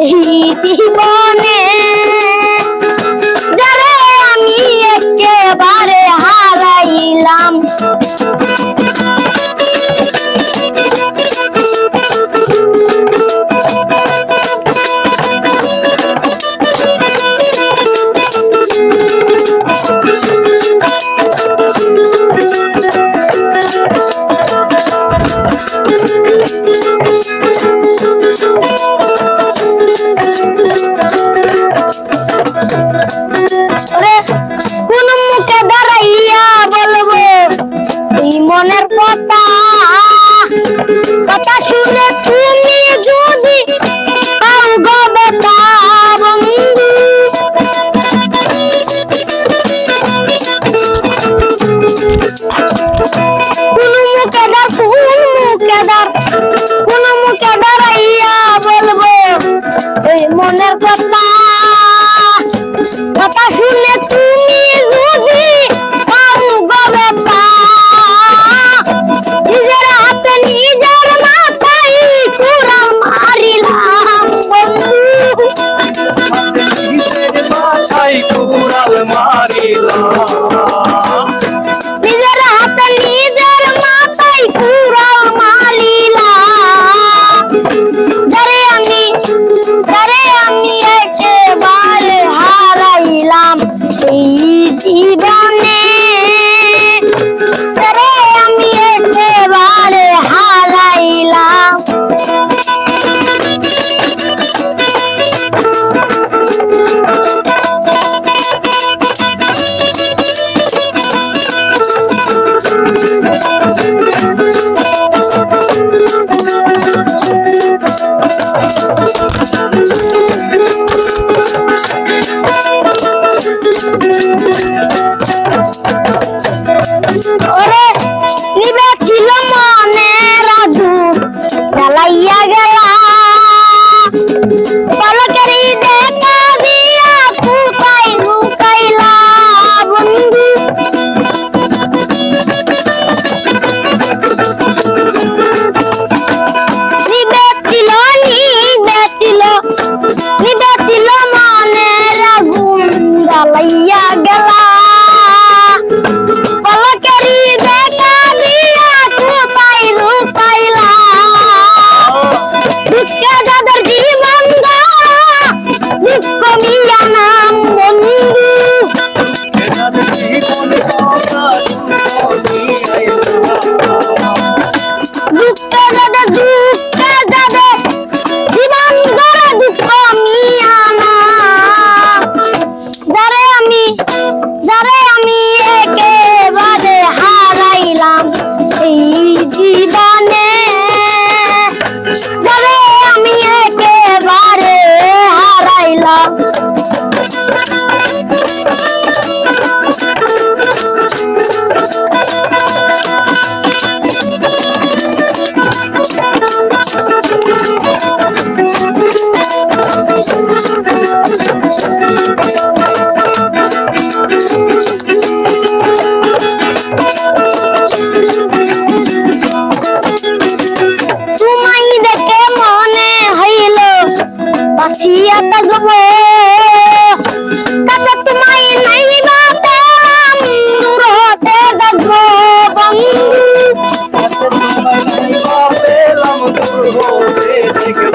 এই জীবনে যারে আমি একেবারে হারাইলাম। কোন মুখে দাঁড়াইয়া বলবো এই মনের কথা, কথা শুনে তুমি যদি পাও গো বেটা বন্ধু। কোন মুখে দাঁড়াইয়া বলবো এই মনের কথা, কথা শুনে তুমি যদি পাও গো বেটা। নিজের হাতে নিজের মাথায় কুড়াল মারিলাম বন্ধু, মাথায় কুড়াল মারিলাম, নিজের হাতে নিজের মাথায় কুড়াল মারিলাম। যারে আমি একেবারে হারাইলাম এই জীবনে, যারে আমি একেবারে হারাইলাম। ওরে নিবে ছিল মনের আগুন জ্বালাইয়া গেলা, পলকেরই দেখা দিয়া কোথায় লুকাইলা বন্ধু। নিবে ছিল মনের আগুন জ্বালাইয়া গেলা, পলকেরই দেখা দিয়া কোথায় লুকাইলা। দুঃখে যাদের জীবন দুঃখ মিয়া নাম বন্ধু, দুঃখে যাদের জীবন গড়া দুঃখ মিয়া নাম। যারে আমি একেবারে হারাইলাম এই জীবনে, যারে আমি একেবারে হারাইলাম। তোমায় দেখে মনে হইল বাসিয়া থাকব, কাছে তোমায় নাই বা পেলাম দূর হতে দেখব বন্ধু। পেলাম দূর হতে দেখব।